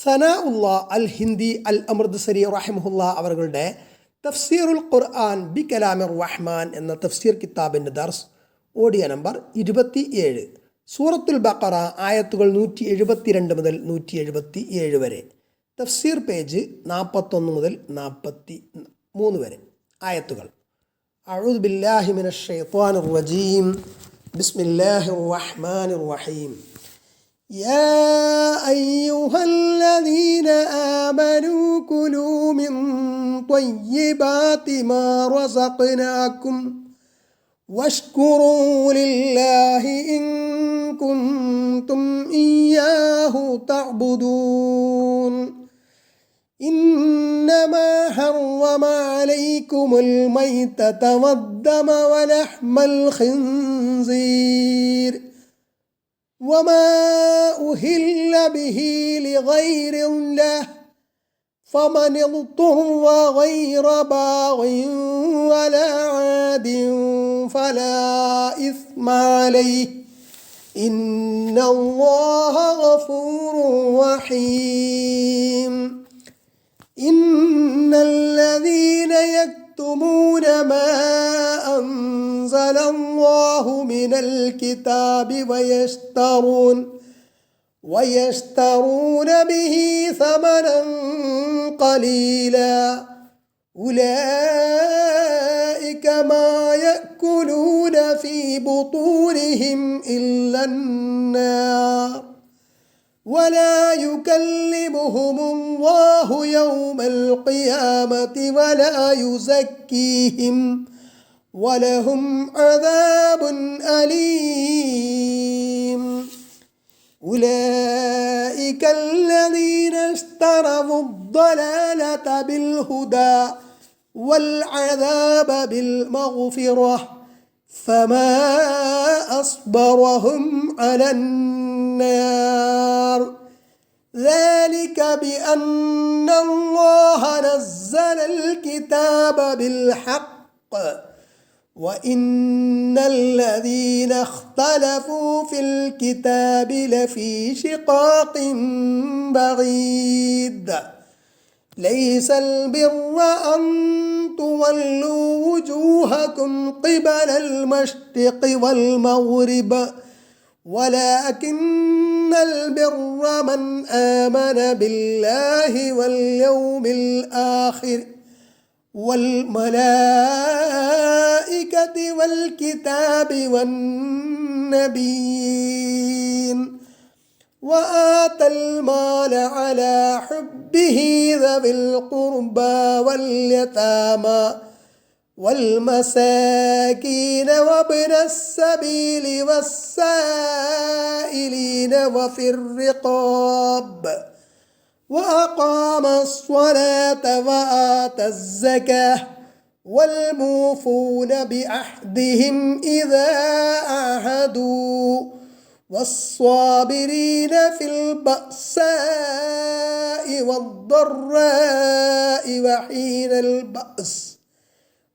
സനാഉല്ലാ അൽ ഹിന്ദി അൽ അമൃത്സരി റഹിമഹുല്ലാ അവരുടെ തഫ്സീറുൽ ഖുർആൻ ബി കലാമിർ റഹ്മാൻ എന്ന തഫ്സീർ കിതാബിൻ്റെ ദർസ് ഓഡിയോ നമ്പർ 27. സൂറത്തുൽ ബഖറ ആയത്തുകൾ 172 മുതൽ 177 വരെ. തഫ്സീർ പേജ് 41 മുതൽ 43 വരെ ആയത്തുകൾ. അഊദു ബില്ലാഹി മിനശ് ശൈത്വാനിർ റജീം. ബിസ്മില്ലാഹിർ റഹ്മാനിർ റഹീം. يا أيها الذين آمنوا كلوا من طيبات ما رزقناكم واشكروا لله إن كنتم إياه تعبدون. إنما حرم عليكم الميتة والدم ولحم الخنزير وما أهل به لغير الله فمن اضطر غير باغ ولا عاد فلا إثم عليه إن الله غفور رحيم. إن الذين يكتمون ما أنزل الله من الكتاب ويشترون به ثمنا قليلا أولئك ما يأكلون في بطونهم إلا النار ولا يكلمهم الله يوم القيامة ولا يزكيهم ولهم عذاب أليم. أولئك الذين اشتروا الضلالة بالهدى والعذاب بالمغفرة فما أصبرهم على النار ذلك بأن الله نزل الكتاب بالحق وإن الذين اختلفوا في الكتاب لفي شقاق بعيد. ليس البر أن تولوا وجوهكم قبل المشرق والمغرب ولكن البر من آمن بالله واليوم الآخر والملائكة والكتاب والنبيين وآتى المال على حبه ذوي القربى واليتامى والمساكين وابن السبيل والسائلين وفي الرقاب وأقام الصلاة وآتى الزكاة والموفون بعهدهم إذا عاهدوا والصابرين في البأساء والضراء وحين البأس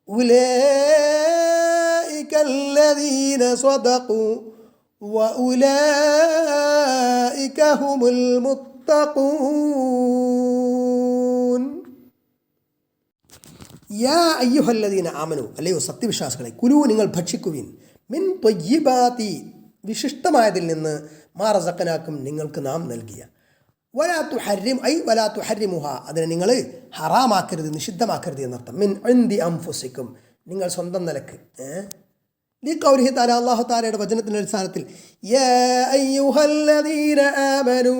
أولئك الذين صدقوا وأولئك هم المتقون. യാ അയ്യുഹല്ലദീന ആമനു, അല്ലയോ സത്യവിശ്വാസികളെ, കുലു നിങ്ങൾ ഭക്ഷിക്കുവിൻ, മിൻ ത്വയ്യിബാതി വിശിഷ്ടമായതിൽ നിന്ന്, മാ റസഖനാക്കും നിങ്ങൾക്ക് നാം നൽകിയ, വലാ തുഹരിം ഐ വലാ തുഹരിമുഹ അതിനെ നിങ്ങൾ ഹറാമാക്കരുത്, നിഷിദ്ധമാക്കരുത് എന്നർത്ഥം. മിൻ ഇൻദി അൻഫുസിക്കും നിങ്ങൾ സ്വന്തം നിലക്ക്. ലിഖൗലിഹി തആല അല്ലാഹു തആലയുടെ വചനത്തിന്റെ അടിസ്ഥാനത്തിൽ യാ അയ്യുഹല്ലദീന ആമനു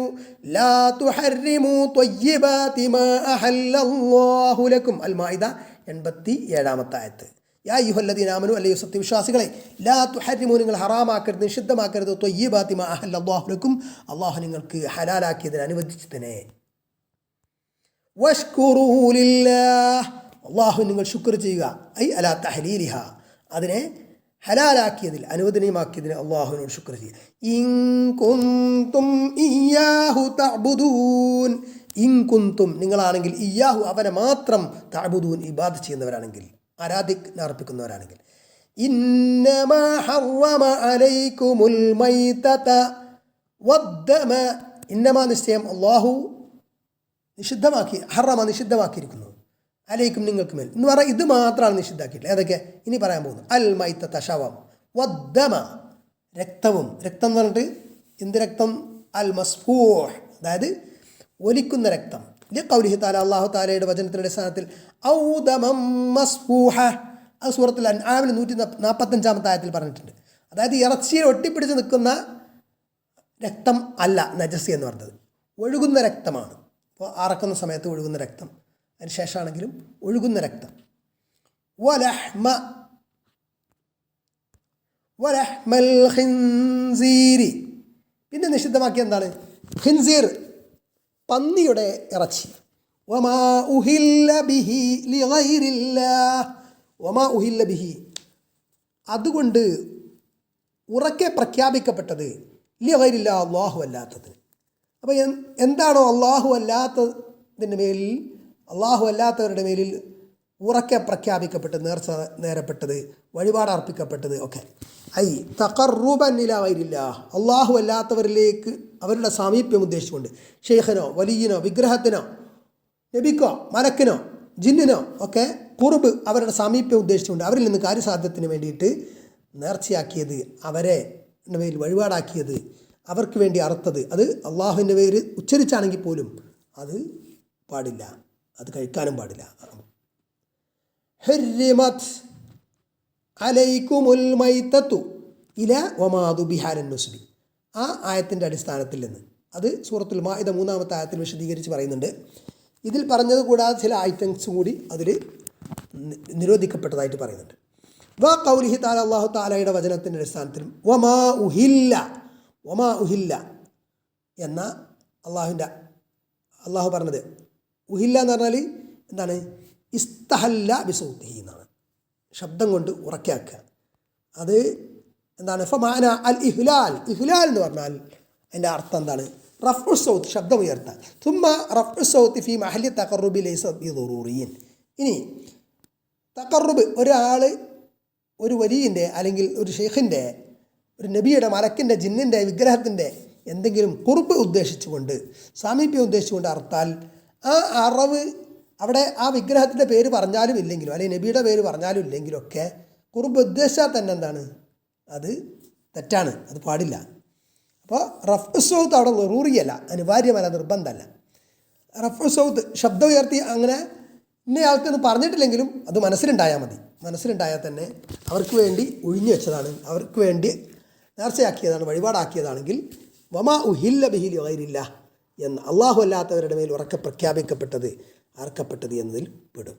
ലാ തുഹരിമു ത്വയ്യിബാതി മാ അഹല്ലല്ലാഹു ലക്കും. അൽ മാഇദ 87 ആയത്ത്. യാ അയ്യുഹല്ലദീന ആമനു, അല്ലയോ സത്യവിശ്വാസികളെ, ലാ തുഹരിമു നിങ്ങൾ ഹറാമാക്കരുത്, നിഷിദ്ധമാക്കരുത്, ത്വയ്യിബാതി മാ അഹല്ലല്ലാഹു ലക്കും അല്ലാഹു നിങ്ങൾക്ക് ഹലാലാക്കിയതിനെ അനുവദിച്ചതിനെ. വഷ്കുറൂ ലില്ലാഹ് അല്ലാഹു നിങ്ങൾ ശുക്ർ ചെയ്യുക, ഐ അലാ തഹ്ലീലിഹ അതിനെ ഹലാലാക്കിയതിൽ അനുവദനീയമാക്കിയതിന് അള്ളാഹുവിനോട് ശുക്ർ ചെയ്യുക. ഇൻ കുന്തും ഇയ്യാഹു തഅബുദൂൻ, ഇൻ കുന്തും നിങ്ങളാണെങ്കിൽ, ഇയ്യാഹു അവനെ മാത്രം, തഅബുദൂൻ ഇബാദത്ത് ചെയ്യുന്നവരാണെങ്കിൽ, അർപ്പിക്കുന്നവരാണെങ്കിൽ. ഇന്നമാ ഹറമ അലൈക്കുമുൽ മൈതത വദ്ദമ, ഇന്നമാ നിശ്ചയം അള്ളാഹു നിഷിദ്ധമാക്കി, ഹറമ നിഷിദ്ധമാക്കിയിരിക്കുന്നു, അലൈക്കും നിങ്ങൾക്ക് മേൽ എന്ന് പറഞ്ഞാൽ ഇത് മാത്രമാണ് നിഷിദ്ധാക്കിയിട്ടില്ല. ഏതൊക്കെ ഇനി പറയാൻ പോകുന്നു. അൽ മൈത്തത ശവം, വദ്ദമ രക്തവും, രക്തം എന്ന് പറഞ്ഞിട്ട് എന്ത് രക്തം? അൽ മസ്ഫൂഹ് അതായത് ഒലിക്കുന്ന രക്തം. ലിഖൗലിഹി തആല അല്ലാഹു തആലയുടെ വചനത്തിന്റെ അടിസ്ഥാനത്തിൽ ഔ ദമം മസ്ഫൂഹ, അത് സൂറത്തുൽ അൻആമിൽ 145 ആയത്തിൽ പറഞ്ഞിട്ടുണ്ട്. അതായത് ഇറച്ചിയിൽ ഒട്ടിപ്പിടിച്ച് നിൽക്കുന്ന രക്തം അല്ല നജസ് എന്ന് പറഞ്ഞത്, ഒഴുകുന്ന രക്തമാണ്. അപ്പോൾ അറക്കുന്ന സമയത്ത് ഒഴുകുന്ന രക്തം, അതിന് ശേഷമാണെങ്കിലും ഒഴുകുന്ന രക്തം. വലഹ്മൽ ഖിൻസീരി, പിന്നെ നിഷിദ്ധമാക്കിയ എന്താണ്? ഖിൻസീർ പന്നിയുടെ ഇറച്ചി. വമാ ഉഹില്ല ബിഹി ലിഗൈരില്ലാഹ്, വമാ ഉഹില്ല ബിഹി അതുകൊണ്ട് ഉറക്കെ പ്രഖ്യാപിക്കപ്പെട്ടത് ലിഗൈരില്ലാഹ് അല്ലാഹു അല്ലാത്തത്. അപ്പോൾ എന്താണോ അല്ലാഹു അല്ലാത്തതിൻ്റെ മേലിൽ, അല്ലാഹു അല്ലാത്തവരുടെ മേലിൽ ഉറക്കെ പ്രഖ്യാപിക്കപ്പെട്ടത്, നേരപ്പെട്ടത്, വഴിപാട് അർപ്പിക്കപ്പെട്ടത് ഒക്കെ ഐ തഖർറുബൻ ഇലാ ഗൈരില്ലാഹ്, അല്ലാഹു അല്ലാത്തവരിലേക്ക് അവരുടെ സാമീപ്യം ഉദ്ദേശിച്ചുകൊണ്ട്, ഷെയ്ഖിനോ വലിയനോ വിഗ്രഹത്തിനോ നബിക്കോ മലക്കിനോ ജിന്നിനോ ഒക്കെ ഖുർബ് അവരുടെ സാമീപ്യം ഉദ്ദേശിച്ചുകൊണ്ട് അവരിൽ നിന്ന് കാര്യസാധ്യത്തിന് വേണ്ടിയിട്ട് നേർച്ചയാക്കിയത്, അവരെ മേൽ വഴിപാടാക്കിയത്, അവർക്ക് വേണ്ടി അറുത്തത്, അത് അള്ളാഹുവിൻ്റെ പേര് ഉച്ചരിച്ചാണെങ്കിൽ പോലും അത് പാടില്ല, അത് കഴിക്കാനും പാടില്ല. ഹുർരിമത് അലൈക്കുമുൽ മൈതത്തു ഇല വമാ ദുബിഹ ലിന്നുസ്ബി, ആ ആയത്തിൻ്റെ അടിസ്ഥാനത്തിൽ നിന്ന്, അത് സൂറത്തുൽ മാഇദ 3-ാമത്തെ ആയത്തിൽ വിശദീകരിച്ച് പറയുന്നുണ്ട്. ഇതിൽ പറഞ്ഞത് കൂടാതെ ചില ഐറ്റംസ് കൂടി അതിൽ നിരോധിക്കപ്പെട്ടതായിട്ട് പറയുന്നുണ്ട്. വ ഖൗലിഹി തആല അല്ലാഹു തആലയുടെ വചനത്തിൻ്റെ അടിസ്ഥാനത്തിൽ വമാ ഉഹില്ല എന്ന അള്ളാഹു പറഞ്ഞത്, ഉഹില്ല എന്ന് പറഞ്ഞാൽ എന്താണ്? ഇസ്തഹല്ല ബിസൗത്തിഹി എന്നാണ്, ശബ്ദം കൊണ്ട് ഉറക്കാക്കുക. അത് എന്താണ്? ഫമാന അൽ ഇഹ്ലാൽ, ഇഹ്ലാൽ എന്ന് പറഞ്ഞാൽ അതിൻ്റെ അർത്ഥം എന്താണ്? റഫ്ഉ സൗത്ത്, ശബ്ദം ഉയർത്താൻ. തുമ്മ റഫ്ഉ സൗത്ത് ഫി മഹല്ലി തഖറുബി ലൈസ ബിദുറൂറിയിൻ. ഇനി തഖറുബ്, ഒരാൾ ഒരു വലിയൻ്റെ അല്ലെങ്കിൽ ഒരു ഷെയ്ഖിൻ്റെ, ഒരു നബിയുടെ, മലക്കിൻ്റെ, ജിന്നിൻ്റെ, വിഗ്രഹത്തിൻ്റെ എന്തെങ്കിലും ഖുർബ് ഉദ്ദേശിച്ചുകൊണ്ട്, സാമീപ്യം ഉദ്ദേശിച്ചുകൊണ്ട് അർത്താൽ ആ അറവ് അവിടെ ആ വിഗ്രഹത്തിൻ്റെ പേര് പറഞ്ഞാലും ഇല്ലെങ്കിലും, അല്ലെങ്കിൽ നബിയുടെ പേര് പറഞ്ഞാലും ഇല്ലെങ്കിലും ഒക്കെ ഖുർബ് ഉദ്ദേശിച്ചാൽ തന്നെ എന്താണ്? അത് തെറ്റാണ്, അത് പാടില്ല. അപ്പോൾ റഫ്ഉ സൗത്ത് അവിടെ ളറൂറിയല്ല, അനിവാര്യമല്ല, നിർബന്ധമല്ല. റഫ്ഉ സൗത്ത് ശബ്ദം ഉയർത്തി അങ്ങനെ ഇന്നയാൾക്കെന്ന് പറഞ്ഞിട്ടില്ലെങ്കിലും അത് മനസ്സിലുണ്ടായാൽ മതി. മനസ്സിലുണ്ടായാൽ തന്നെ അവർക്ക് വേണ്ടി ഒഴിഞ്ഞു വെച്ചതാണ്, അവർക്ക് വേണ്ടി നേർച്ചയാക്കിയതാണ്, വഴിപാടാക്കിയതാണെങ്കിൽ വമാ ഉഹില്ല ബിഹി ലിഗൈരില്ലാഹ് എന്ന് അള്ളാഹു അല്ലാത്തവരുടെ മേൽ ഉറക്കെ പ്രഖ്യാപിക്കപ്പെട്ടത്, അർക്കപ്പെട്ടത് എന്നതിൽ പെടും.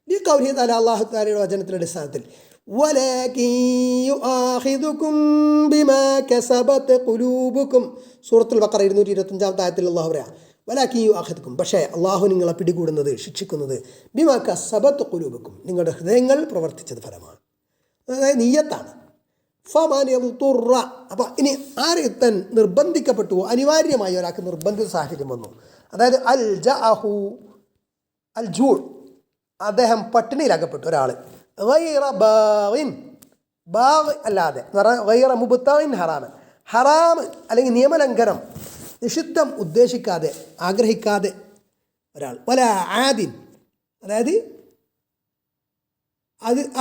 ഈ ഖൗലിഹി തആല അല്ലാഹു തആലയുടെ വചനത്തിൻ്റെ അടിസ്ഥാനത്തിൽ വലാകിൻ യുആഖിദുകും ബിമാ കസബത് ഖുലൂബുകും, സൂറത്തുൽ ബഖറ 225-ാമത്തെ ആയത്തിൽ അല്ലാഹു പറയാ വലാകിൻ യുആഖിദുകും, പക്ഷേ അള്ളാഹു നിങ്ങളെ പിടികൂടുന്നത്, ശിക്ഷിക്കുന്നത് ബിമാ കസബത് ഖുലൂബുകും, നിങ്ങളുടെ ഹൃദയങ്ങൾ പ്രവർത്തിച്ചത് ഫലമാണ്, അതായത് നിയ്യത്താണ്. ഫമനിൽതുറ, അപ്പോൾ ഇനി ആരെത്തൻ നിർബന്ധിക്കപ്പെട്ടു, അനിവാര്യമായി ഒരാൾക്ക് നിർബന്ധിത സാഹചര്യം വന്നു, അതായത് അൽ ജൂ, അദ്ദേഹം പട്ടിണിയിലാക്കപ്പെട്ടു ഒരാൾ, ഗൈറ ബാഗിൻ, ബാഗ് അല്ലാതെ എന്ന് പറഞ്ഞാൽ ഗൈറ മുബ്തഗിൻ ഹറാമൻ, ഹറാം അല്ലെങ്കിൽ നിയമലംഘനം, നിഷിദ്ധം ഉദ്ദേശിക്കാതെ, ആഗ്രഹിക്കാതെ ഒരാൾ, വല ആദിൻ അതായത്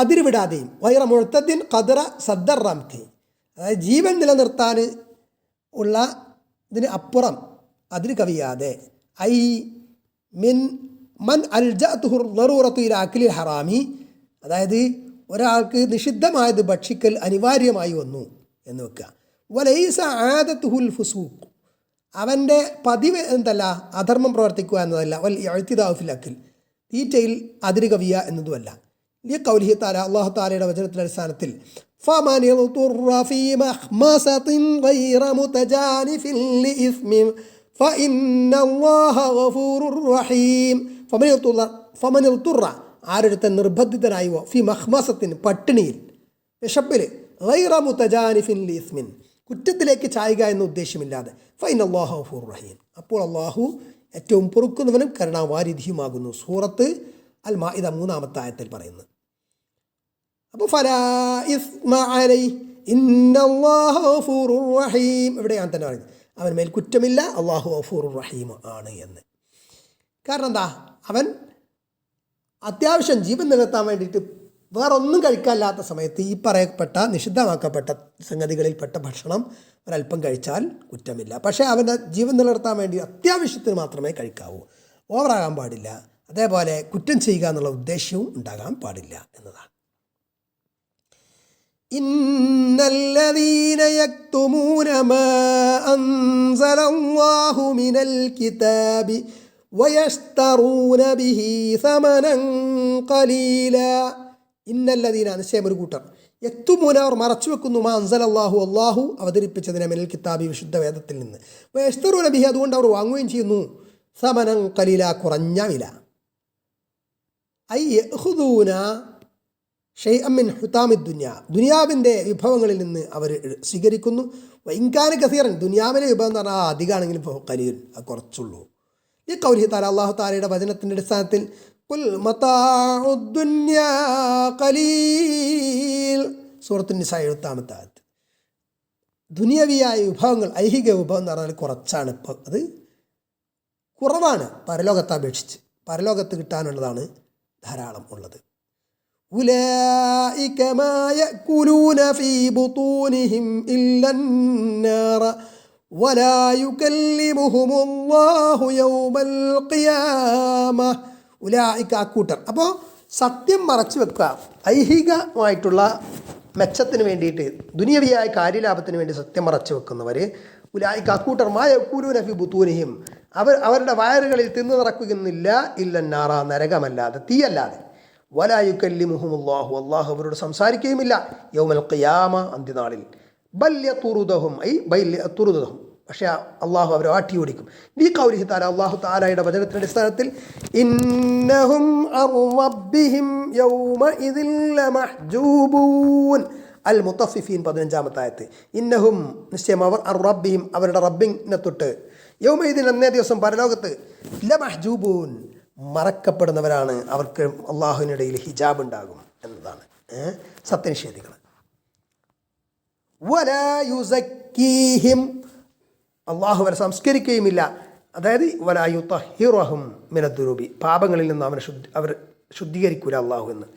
അതിരുവിടാതെയും, ഗൈറ മുഅ്തദിൻ ഖദ്റ സദ്ദർ റംതി, അതായത് ജീവൻ നിലനിർത്താൻ ഉള്ള ഇതിന് അപ്പുറം അതിര് കവിയാതെ, ഐ മിൻ മൻ അൽജഅതുഹു ളറൂറത്തു ഇലാ അക്ലിൽ ഹറാമി, അതായത് ഒരാൾക്ക് നിഷിദ്ധമായത് ഭക്ഷിക്കൽ അനിവാര്യമായി വന്നു എന്ന് വെക്കുക. വലൈസ ആദത്തുഹുൽ ഫുസൂഖ്, അവൻ്റെ പതിവ് എന്തല്ല അധർമ്മം പ്രവർത്തിക്കുക എന്നതല്ല, വൽ ഇഅ്തിദാഉ ഫിൽ അക്ൽ, തീറ്റയിൽ അതിര് കവിയ എന്നതുമല്ല. ഈ ഖൗലിഹി തആല അല്ലാഹു തആലയുടെ വചനത്തിൻ്റെ അടിസ്ഥാനത്തിൽ ഫമനിൽതുറ ഫീ മഖ്മസത്തിൻ ഗൈറ മുതജാനിഫിൻ ലിഇസ്മിൻ ഫഇന്നല്ലാഹ ഗഫൂറുർ റഹീം. ഫമനിൽതുറ ആരൊരുത്തൻ നിർബന്ധിതനായോ, ഫി മഖ്മസത്തിൻ പട്ടിണിയിൽ, വിശപ്പിൽ, ഗൈറ മുതജാനിഫിൻ ലിഇസ്മിൻ കുറ്റത്തിലേക്ക് ചായുക എന്ന ഉദ്ദേശമില്ലാതെ, ഫഇന്നല്ലാഹ ഗഫൂറുർ റഹീം, അപ്പോൾ അള്ളാഹു ഏറ്റവും പൊറുക്കുന്നവനും കരുണാവാരിധിയുമാകുന്നു. സൂറത്ത് അൽ മാഇദ 3-ാമത്തെ ആയത്തിൽ പറയുന്നു. അപ്പോൾ ഫലാ ഇസ്മ അലൈഹി ഇന്നല്ലാഹ ഗഫൂറുർ റഹീം, ഇവിടെ ഞാൻ തന്നെ പറയുന്നത് അവൻ മേൽ കുറ്റമില്ല, അള്ളാഹു ഗഫൂറുർ റഹീം ആണ് എന്ന്. കാരണം എന്താ, അവൻ അത്യാവശ്യം ജീവൻ നിലനിർത്താൻ വേണ്ടിയിട്ട് വേറൊന്നും കഴിക്കാനില്ലാത്ത സമയത്ത് ഈ പറയപ്പെട്ട നിഷിദ്ധമാക്കപ്പെട്ട സംഗതികളിൽപ്പെട്ട ഭക്ഷണം ഒരല്പം കഴിച്ചാൽ കുറ്റമില്ല. പക്ഷേ അവൻ്റെ ജീവൻ നിലനിർത്താൻ വേണ്ടി അത്യാവശ്യത്തിന് മാത്രമേ കഴിക്കാവൂ, ഓവറാകാൻ പാടില്ല. അതേപോലെ കുറ്റം ചെയ്യുക എന്നുള്ള ഉദ്ദേശ്യവും ഉണ്ടാകാൻ പാടില്ല എന്നതാണ്. ഇന്നല്ലദീന യക്തുമൂന മാ അൻസലല്ലാഹു മിനൽ കിതാബി വയസ്തറൂന ബിഹി സമനൻ ഖലീല. ഇന്നല്ലദീന നിശ്ചയം ഒരു കൂട്ടർ, യക്തുമൂന അവർ മറച്ചു വെക്കുന്നു, മാ അൻസലല്ലാഹു അല്ലാഹു അവതരിപ്പിച്ചതിനെ മിനൽ കിതാബി വിശുദ്ധ വേദത്തിൽ നിന്ന്, വയസ്തറൂന ബിഹി അതുകൊണ്ട് അവർ വാങ്ങുകയും ചെയ്യുന്നു, സമനൻ ഖലീല കുറഞ്ഞ വില. ഐ യഖുദൂന ഷൈഅൻ മിൻ ഹുതാമി ദുനിയാവിൻ്റെ വിഭവങ്ങളിൽ നിന്ന് അവർ സ്വീകരിക്കുന്നു. വഇൻകാന കസീറൻ ദുനിയാവിലെ വിഭവം എന്ന് പറഞ്ഞാൽ അധികമാണെങ്കിലും ഖലീൽ അത് കുറച്ചുള്ളൂ. ഈ ഖൗലിഹി തആല അല്ലാഹു തആലയുടെ വചനത്തിൻ്റെ അടിസ്ഥാനത്തിൽ ഖുൽ മതാഉദ് ദുനിയാ ഖലീൽ സൂറത്തുൻ നിസാ 70-ാമത്തെ ആയത്ത്. ദുനിയവിയായ വിഭവങ്ങൾ, ഐഹിക വിഭവം എന്ന് പറഞ്ഞാൽ കുറച്ചാണ്, ഇപ്പോൾ അത് കുറവാണ് പരലോകത്തെ അപേക്ഷിച്ച്. പരലോകത്ത് കിട്ടാനുള്ളതാണ് ധാരാളം ഉള്ളത്. ഉലൈക മാ യഅകുലൂന ഫീ ബുതൂനിഹിം ഇല്ലന്നാറ വലാ യുകല്ലിമുഹുമുല്ലാഹു യൗമൽ ഖിയാമ. ഉലൈക അക്കൂട്ടർ. അപ്പോൾ സത്യം മറച്ചു വെക്കുക, ഐഹികമായിട്ടുള്ള മെച്ചത്തിന് വേണ്ടിയിട്ട്, ദുനിയവിയായ കാര്യലാഭത്തിന് വേണ്ടി സത്യം മറച്ചു വെക്കുന്നവർ, ഉലൈക അക്കൂട്ടർ മാ യഅകുലൂന ഫീ ബുതൂനിഹിം അവരുടെ വയറുകളിൽ തിന്നു നിറക്കുന്നില്ല, ഇല്ലന്നാറ നരകമല്ലാതെ, തീയല്ലാതെ, വലാ യുകല്ലിമുഹുമുല്ലാഹു അല്ലാഹു അവരോട് സംസാരിക്കുകയുമില്ല, യൗമൽ ഖിയാമ അന്ത്യനാളിൽ, ബൽ യതുറുദഹും പക്ഷേ അള്ളാഹു അവരെ ആട്ടി ഓടിക്കും. ഈ ഖൗലിഹി തആല അല്ലാഹു തആലയുടെ വചനത്തിൻ്റെ അടിസ്ഥാനത്തിൽ ഇന്നഹും അൻ റബ്ബിഹിം യൗമഇദിൻ ലമഹ്ജൂബൂൻ അൽ മുത്തഫിഫീൻ 15-ാമത്തെ ആയത്ത്. ഇന്നഹും നിശ്ചയം അവർ അൻ റബ്ബിഹിം അവരുടെ റബ്ബിനെ തൊട്ട്, യൗമഇദിൻ അന്നേ ദിവസം പരലോകത്ത്, ലമഹ്ജൂബൂൻ മറക്കപ്പെടുന്നവരാണ്, അവർക്ക് അള്ളാഹുവിനിടയിൽ ഹിജാബ് ഉണ്ടാകും എന്നതാണ് സത്യനിഷേധികൾ. വലാ യുസക്കീഹിം അള്ളാഹു അവരെ സംസ്കരിക്കുകയുമില്ല, അതായത് വലാ യുതഹിറുഹും മിനദ്ദുനൂബി പാപങ്ങളിൽ നിന്ന് അവർ ശുദ്ധീകരിക്കൂല അള്ളാഹു എന്ന്.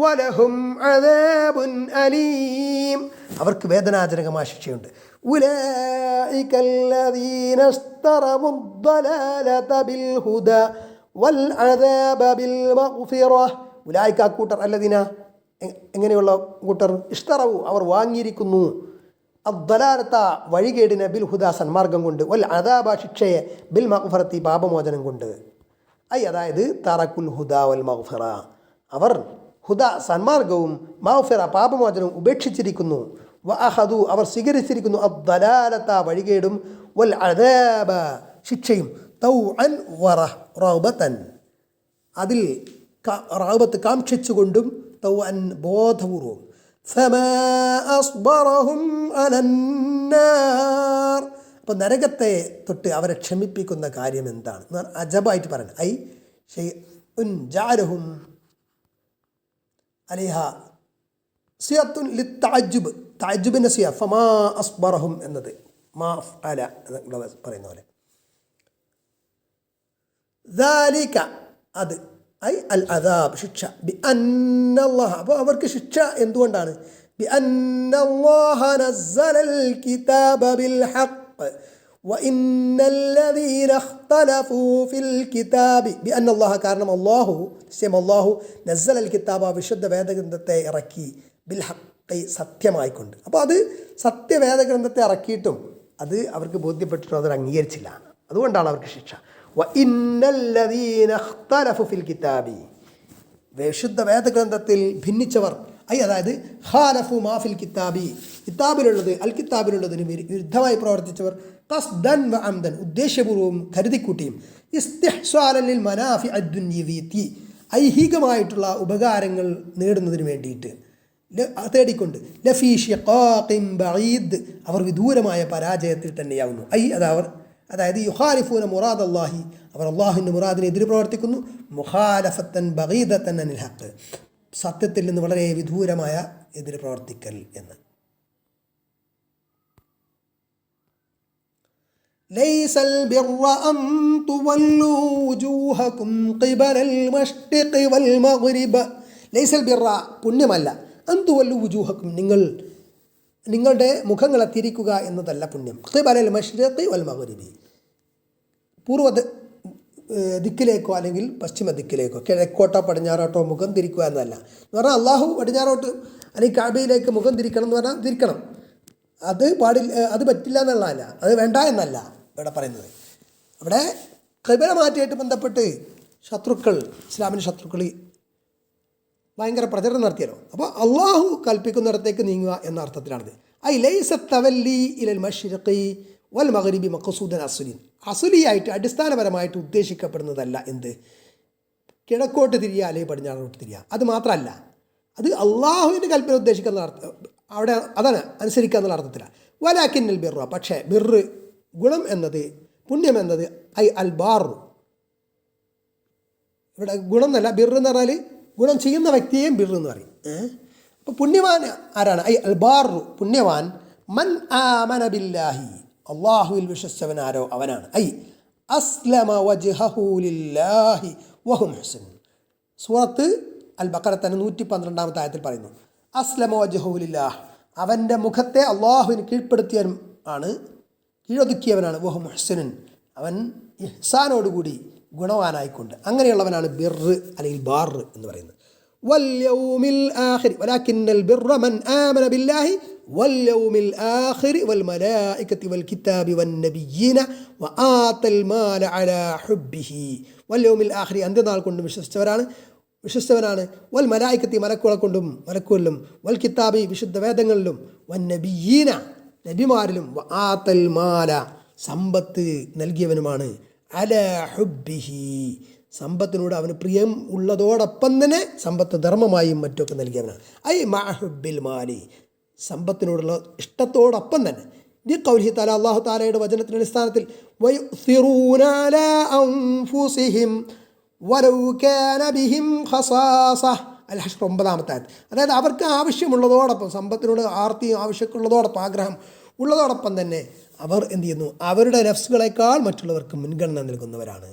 വലഹും അദാബുൻ അലീം അവർക്ക് വേദനാജനകമായ ശിക്ഷയുണ്ട്. ഉലൈകല്ലദീന ഇസ്തറമുദ്ദലാലത ബിൽ ഹുദാ വൽ അദാബ ബിൽ മഗ്ഫിറ. ഉലൈക കൂട്ടർ അല്ലദീന എങ്ങനെയുള്ള കൂട്ടർ, ഇഷ്തറവു അവർ വാങ്ങിയിരിക്കുന്നു, അദ്ദലാലത്ത വഴികേടിനെ, ബിൽ ഹുദാ സന്മാർഗം കൊണ്ട്, വൽ അദാബ ശിക്ഷയെ, ബിൽ മഗ്ഫിറത്തി പാപമോചനം കൊണ്ട്. അതായത് തറക്കുൽ ഹുദാ വൽ മഗ്ഫിറ അവർ ഹുദ സന്മാർഗവും മഗ്ഫിറ പാപമോചനവും ഉപേക്ഷിച്ചിരിക്കുന്നു. വഅഖദു അവർ സ്വീകരിച്ചിരിക്കുന്നു, അദ്ദലാലത്ത വഴികേടും, വൽ അദാബ ശിക്ഷയും, തൗഅൻ വറഗ്ബതൻ അതിൽ റഗ്ബത്ത് കാക്ഷിച്ചുകൊണ്ടും, തൗഅൻ ബോധപൂർവം. ഫമാ അസ്ബറഹും അലന്നാർ അപ്പോൾ നരകത്തെ തൊട്ട് അവരെ ക്ഷമിപ്പിക്കുന്ന കാര്യം എന്താണ് എന്ന് അജബായിട്ട് പറയണം. ഐ ഷൈഉൻ ജഅലഹും അലൈഹ സിയത്തുൻ ലിത്തഅജ്ജുബ്, തഅജ്ജുബിൻ്റെ സിയ, ഫമാ അസ്ബറഹും എന്നത് മാ അല എന്ന് പറയുന്ന പോലെ. ദാലിക അത്, ഐ അൽ അദാബ് ശിക്ഷ, ബി അന്നല്ലാഹ അപ്പോൾ അവർക്ക് ശിക്ഷ എന്തുകൊണ്ടാണ്, ബി അന്നല്ലാഹ നസ്സലൽ കിതാബ ബിൽ ഹഖ് വഇന്നല്ലദീന ഇഖ്തലഫൂ ഫിൽ കിതാബി ബി അന്നല്ലാഹ കാരണം അല്ലാഹു നസ്സലൽ കിതാബ വിശുദ്ധ വേദഗ്രന്ഥത്തെ ഇറക്കി, ബിൽ ഹഖ് സത്യമായിക്കൊണ്ട്. അപ്പോൾ അത് സത്യവേദഗ്രന്ഥത്തെ ഇറക്കിയിട്ടും അത് അവർക്ക് ബോധ്യപ്പെട്ടിട്ടും അവർ അംഗീകരിച്ചില്ല, അതുകൊണ്ടാണ് അവർക്ക് ശിക്ഷ. വഇന്നല്ലദീന ഇഖ്തലഫു ഫിൽ കിതാബി വിശുദ്ധ വേദഗ്രന്ഥത്തിൽ ഭിന്നിച്ചവർ, അതായത് ഖാലഫു മാ ഫിൽ കിതാബി കിതാബിലുള്ളത് അൽ കിതാബിലുള്ളതിന് വിരുദ്ധമായി പ്രവർത്തിച്ചവർ, ഖസ്ദൻ വ അംദൻ ഉദ്ദേശ്യപൂർവ്വം കരുതിക്കൂട്ടിയും, ഇസ്തിഹ്സാലൻ ലിൽ മനാഫി അദ്ദുന്യവിയത്തി ഐഹികമായിട്ടുള്ള ഉപകാരങ്ങൾ നേടുന്നതിന് വേണ്ടിയിട്ട് തേടിക്കൊണ്ട്, ലഫീ ശിഖാഖിൻ ബഈദ് അവർ വിദൂരമായ പരാജയത്തിൽ തന്നെയാവുന്നു. അതായത് യുഖാലിഫൂന മുറാദ് അല്ലാഹി അവർ അള്ളാഹുവിൻ്റെ മുറാദിന് എതിര് പ്രവർത്തിക്കുന്നു, മുഖാലഫത്തൻ ബഗീദത്തൻ അനിൽ ഹഖ് സത്യത്തിൽ നിന്ന് വളരെ വിദൂരമായ എതിര് പ്രവർത്തിക്കൽ എന്ന്. ലൈസൽ ബിർറ അൻ തുവല്ലൂ വുജൂഹകും ഖിബലൽ മശ്രിഖി വൽ മഗ്രിബ്. ലൈസൽ ബിർറ പുണ്യമല്ല, അൻ തുവല്ലൂ വുജൂഹകും നിങ്ങളുടെ മുഖങ്ങളെ തിരിക്കുക എന്നതല്ല പുണ്യം. ഖിബലൽ മശ്രിഖി വൽ മഗ്രിബി പൂർവ്വ ദിക്കിലേക്കോ അല്ലെങ്കിൽ പശ്ചിമ ദിക്കിലേക്കോ കിഴക്കോട്ടോ പടിഞ്ഞാറോട്ടോ മുഖം തിരിക്കുക എന്നല്ല. എന്ന് പറഞ്ഞാൽ അള്ളാഹു പടിഞ്ഞാറോട്ട് അല്ലെങ്കിൽ കഅബയിലേക്ക് മുഖം തിരിക്കണം എന്ന് പറഞ്ഞാൽ തിരിക്കണം, അത് പാടില്ല, അത് പറ്റില്ല എന്നുള്ളതല്ല, അത് വേണ്ട എന്നല്ല ഇവിടെ പറയുന്നത്. ഇവിടെ ഖിബല മാറ്റിയായിട്ട് ബന്ധപ്പെട്ട് ശത്രുക്കൾ, ഇസ്ലാമിൻ്റെ ശത്രുക്കൾ ഭയങ്കര പ്രചരണം നടത്തിയല്ലോ. അപ്പോൾ അള്ളാഹു കൽപ്പിക്കുന്നിടത്തേക്ക് നീങ്ങുക എന്ന അർത്ഥത്തിലാണിത്. ഐ ലൈസ തവല്ലി ഇലൽ മശ്രിഖി വൽ മഗ്രിബി മഖ്സൂദൻ അസുലിയായിട്ട് അടിസ്ഥാനപരമായിട്ട് ഉദ്ദേശിക്കപ്പെടുന്നതല്ല എന്ത്, കിഴക്കോട്ട് തിരിയുക അല്ലെങ്കിൽ പടിഞ്ഞാറോട്ട് തിരിയുക. അത് മാത്രമല്ല, അത് അള്ളാഹുവിൻ്റെ കൽപ്പന ഉദ്ദേശിക്കുന്ന അർത്ഥം അവിടെ അതാണ് അനുസരിക്കുക എന്നുള്ള അർത്ഥത്തിലാണ്. വലാക്കിന്നൽ ബിർറ, പക്ഷേ ബിർറ് ഗുണം എന്നത്, പുണ്യം എന്നത് ഐ അൽ ബാറു, ഇവിടെ ഗുണം എന്നല്ല, ബിർറ് എന്ന് പറഞ്ഞാൽ ഗുണം ചെയ്യുന്ന വ്യക്തിയെയും ബിർറ് എന്ന് പറയും. അപ്പോൾ പുണ്യവാൻ ആരാണ്? ഐ അൽ ബാറു, പുണ്യവാൻ മൻ ആമന ബില്ലാഹി, അള്ളാഹുവിൽ വിശ്വസിച്ചവൻ ആരോ അവനാണ്. ഐ അസ്ലമ വജ്ഹഹു ലില്ലാഹി വഹും മുഹ്സിൻ. സൂറത്ത് അൽ ബഖറ തന്നെ 112 ആയത്തിൽ പറയുന്നു, അസ്ലമ വജ്ഹഹു ലില്ലാഹ്, അവൻ്റെ മുഖത്തെ അള്ളാഹുവിന് കീഴ്പ്പെടുത്തിയവൻ ആണ്, കീഴൊതുക്കിയവനാണ്. വഹും മുഹ്സിനുൻ, അവൻ ഇഹ്സാനോടുകൂടി ഗുണവാനായിക്കൊണ്ട്, അങ്ങനെയുള്ളവനാണ് ബിർറ് അല്ലെങ്കിൽ ബാർ എന്ന് പറയുന്നത്. واليوم الآخر ولكن البر من آمن بالله واليوم الآخر والملائكة والكتاب والنبيين وآتى المال على حبه. واليوم الآخر അന്ത്യനാൾ കൊണ്ടും വിശ്വസിച്ചവനാണ്. വൽ മലായിക്കത്തി, മലക്കുകളിലും വൽ കിതാബി, വിശുദ്ധ വേദങ്ങളിലും വന്നബിയീന, നബിമാരിലും വആതൽ മാല, സമ്പത്ത് നൽകിയവനുമാണ്. അലാ ഹുബ്ബിഹി, സമ്പത്തിനോട് അവന് പ്രിയം ഉള്ളതോടൊപ്പം തന്നെ സമ്പത്ത് ധർമ്മമായും മറ്റൊക്കെ നൽകിയവനാണ്. ഐ മഅഹുബ്ബിൽ മാലി, സമ്പത്തിനോടുള്ള ഇഷ്ടത്തോടൊപ്പം തന്നെ. ദി ഖൗലിഹി തആല, അല്ലാഹു തആലയുടെ വചനത്തിന്റെ അടിസ്ഥാനത്തിൽ വയുസിറൂന അലാ അൻഫുസിഹിം വലൗ കാന ബിഹിം ഖസാസ. അൽ ഹശ്ർ 9-ാമത്തെ ആയത്ത്. അതായത് അവർക്ക് ആവശ്യമുള്ളതോടൊപ്പം, സമ്പത്തിനോട് ആർത്തി ആവശ്യമുള്ളതോടൊപ്പം, ആഗ്രഹം ഉള്ളതോടൊപ്പം തന്നെ അവർ എന്ത് ചെയ്യുന്നു, അവരുടെ നഫ്സുകളെക്കാൾ മറ്റുള്ളവർക്ക് മുൻഗണന നൽകുന്നവരാണ്.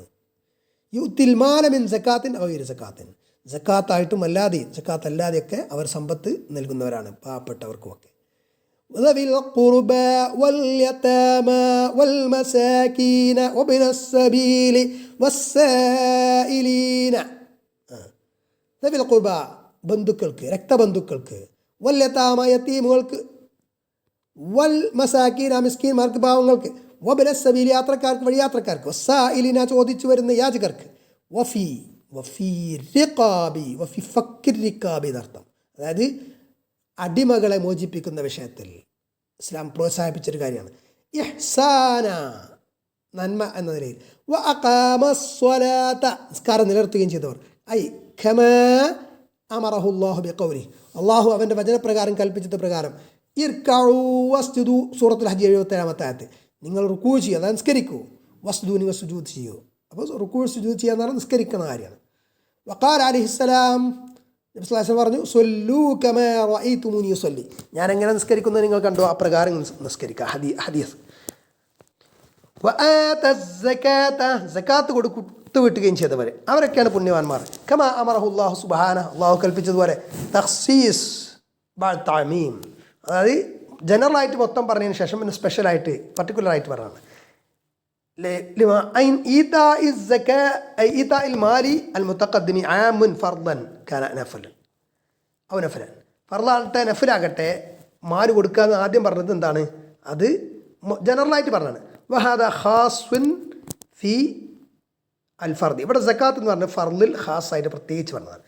യുത്തിൽ മാലമിൻ സക്കാത്തിൻ അവയിര് സക്കാത്തിൻ, സക്കാത്തായിട്ടും അല്ലാതെയും സക്കാത്ത് അല്ലാതെയൊക്കെ അവർ സമ്പത്ത് നൽകുന്നവരാണ് പാവപ്പെട്ടവർക്കുമൊക്കെ. വദവിൽ ഖുർബ വൽ യതാമ വൽ മസാകീന വബിനസ് സബീലി വസ്സായിലീന. ദവിൽ ഖുർബ, ബന്ധുക്കൾക്ക്, രക്തബന്ധുക്കൾക്ക്, വൽ യതാമ, യതീമുകൾക്ക്, വൽ മസാകീന, മിസ്കീന്മാർക്ക്, പാവങ്ങൾക്ക്, വബിനസ് സബീൽ, യാത്രക്കാർക്ക്, വഴിയാത്രക്കാർക്ക്, വസ്സായിലിന, ചോദിച്ചു വരുന്ന യാചകർക്ക്, വഫി റിഖാബി, വഫി ഫക്കിർ റിഖാബി എന്നർത്ഥം. അതായത് അടിമകളെ മോചിപ്പിക്കുന്ന വിഷയത്തിൽ ഇസ്ലാം പ്രോത്സാഹിപ്പിച്ചൊരു കാര്യമാണ്. ഇഹ്സാന, നന്മ എന്ന നിലയിൽ. വ അഖാമസ്വലാത്ത, നിസ്കാരം നിലനിർത്തുകയും ചെയ്തവർ. ഐ ഖമാ അമറഹുല്ലാഹു ബിഖൗലിഹി, അള്ളാഹു അവൻ്റെ വചനപ്രകാരം കൽപ്പിച്ചത് പ്രകാരം. ഇർകഉ വസ്ജുദു, സൂറത്തുൽ ഹജ്ജ് 77-ാമത്തെ ആയത്ത്. നിങ്ങൾ റുക്കൂ ചെയ്യുക, അതായത് നിസ്കരിക്കൂ. വസ്ജുദു, നിങ്ങൾ സുജൂദ് ചെയ്യൂ. അപ്പോൾ റുക്കൂ സുജൂദ് ചെയ്യുക എന്ന് പറഞ്ഞാൽ നിസ്കരിക്കുന്ന കാര്യമാണ്. വഖാല അലൈഹിസ്സലാം, നബി സ്വല്ലല്ലാഹു അലൈഹി വസല്ലം പറഞ്ഞു, സ്വല്ലൂ കമാ റഅയ്തുമൂനി ഉസല്ലി, ഞാൻ എങ്ങനെ നിസ്കരിക്കുന്നത് നിങ്ങൾ കണ്ടോ അപ്രകാരം നിസ്കരിക്കുക. ഹദീസ്. വആത സകാത, സകാത്ത് കൊടുത്തു വിട്ടുകയും ചെയ്തവർ, അവരൊക്കെയാണ് പുണ്യവാന്മാർ. കമാ അമറഹുല്ലാഹു സുബ്ഹാനഹു, അള്ളാഹു കൽപ്പിച്ചതുപോലെ. തഖ്സീസ് ബഅദ് തഅമീം, അതായത് ജനറലായിട്ട് മൊത്തം പറഞ്ഞതിന് ശേഷം പിന്നെ സ്പെഷ്യലായിട്ട് പർട്ടിക്കുലറായിട്ട് പറഞ്ഞതാണ്. ഫർളാകട്ടെ നഫലാകട്ടെ, മാല് കൊടുക്കാന്ന് ആദ്യം പറഞ്ഞത് എന്താണ്, അത് ജനറലായിട്ട് പറഞ്ഞാണ്. വഹാദ ഖാസ്സുൻ ഫി അൽ ഫർദ്, ഇവിടെ സക്കാത്ത് എന്ന് പറഞ്ഞാൽ ഫർളിൽ ഖാസായിട്ട് പ്രത്യേകിച്ച് പറഞ്ഞതാണ്.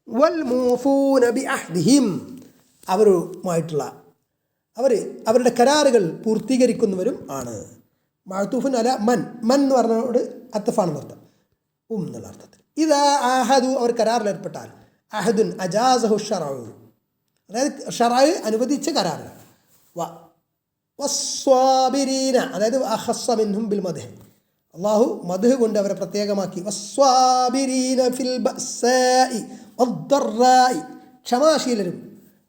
വൽ മൂഫൂന ബി അഹ്ദിഹിം, അവരുമായിട്ടുള്ള അവരുടെ കരാറുകൾ പൂർത്തീകരിക്കുന്നവരും ആണ്. മഅ്തൂഫുൻ അല മൻ, മൻ എന്ന് പറഞ്ഞോട് അത്തഫാണെന്ന് അർത്ഥം, എന്നുള്ള അർത്ഥത്തിൽ. ഇതാ അഹദു, അവർ കരാറിൽ ഏർപ്പെട്ടാൽ. അഹദുൻ അജാസഹു ശറഉ, അതായത് ഷറഅ് അനുവദിച്ച കരാറുകൾ. വസ്വാബിരീന, അതായത് അഖസ്സ മിൻഹും ബിൽ മദ്ഹ്, അള്ളാഹു മദ്ഹ് കൊണ്ട് അവരെ പ്രത്യേകമാക്കി. വസ്വാബിരീന ഫിൽ ബഅ്സാഇ വദ്ദറാഇ, ക്ഷമാശീലരും.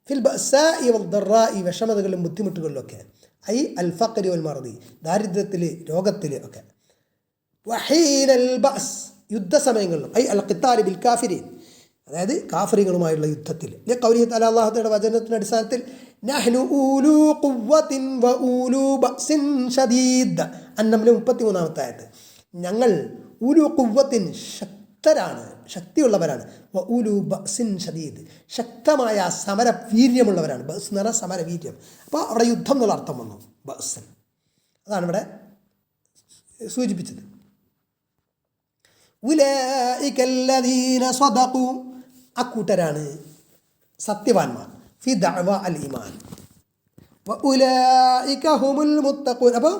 ഫിൽ ബഅ്സാഇ വദ്ദറാഇ, വിഷമതകളിലും ബുദ്ധിമുട്ടുകളിലൊക്കെ. ഐ അൽ ഫഖ്രി വൽ മർദി, ദാരിദ്ര്യത്തിൽ, രോഗത്തിൽ ഒക്കെ. വഹീനൽ ബഅസ്, യുദ്ധസമയങ്ങളിലും, ഐ അൽ ഖിത്താലി ബിൽ കാഫിരീൻ, അതായത് കാഫിറുകളുമായുള്ള യുദ്ധത്തിൽ. ഖൗലിഹി തആല, അല്ലാഹുവിന്റെ വചനത്തിന്റെ അടിസ്ഥാനത്തിൽ, നഹ്നു ഊലു ഖുവ്വത്തിൻ വ ഊലു ബഅസിൻ ശദീദ്, അന്നംല 33-ാമത്തെ ആയത്ത്. ഞങ്ങൾ ഊലു ഖുവ്വത്തിൻ, ശക്തരാണ്, ശക്തിയുള്ളവരാണ്, വ ഊലു ബഅസിൻ ശദീദ്, ശക്തമായ സമര വീര്യമുള്ളവരാണ്. ബഅസ് എന്ന് പറഞ്ഞാൽ സമര വീര്യം. അപ്പോൾ അവിടെ യുദ്ധം എന്നുള്ള അർത്ഥം വന്നു, ബഅസിൻ. അതാണ് ഇവിടെ സൂചിപ്പിച്ചത്. ഉലൈക അല്ലദീന സദഖു, അക്കൂട്ടരാണ് സത്യവാന്മാർ. ഫി ദഅവ അൽ ഈമാൻ വ ഉലൈക ഹുമുൽ മുത്തഖൂൻ. അപ്പോൾ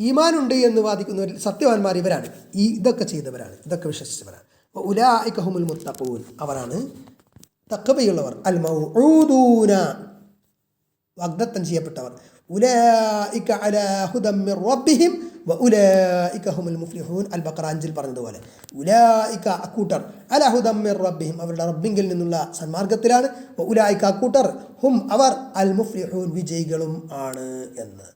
ഈമാനുണ്ട് എന്ന് വാദിക്കുന്നവരിൽ സത്യവാന്മാർ ഇവരാണ്, ഇതൊക്കെ ചെയ്തവരാണ്, ഇതൊക്കെ വിശ്വസിച്ചവരാണ്. വ ഉലൈക ഹുമുൽ മുത്തഖൂൻ, അവരാണ് തഖ്വയുള്ളവർ. അൽ മൗഊദൂന, വാഗ്ദത്തം ചെയ്യപ്പെട്ടവർ. ഉലൈക അലാ ഹുദം മിർ റബ്ബിഹിം വ ഉലൈക ഹുമുൽ മുഫ്ലിഹൂൻ. അൽ ബഖറ 5-ൽ പറഞ്ഞതുപോലെ, ഉലൈക അക്കൂട്ടർ, അലാ ഹുദം മിർ റബ്ബിഹിം, അവരുടെ റബ്ബിങ്കിൽ നിന്നുള്ള സന്മാർഗത്തിലാണ്. വ ഉലൈക അക്കൂട്ടർ, ഹും അവർ, അൽ മുഫ്ലിഹൂൻ, വിജയികളും ആണ് എന്ന്.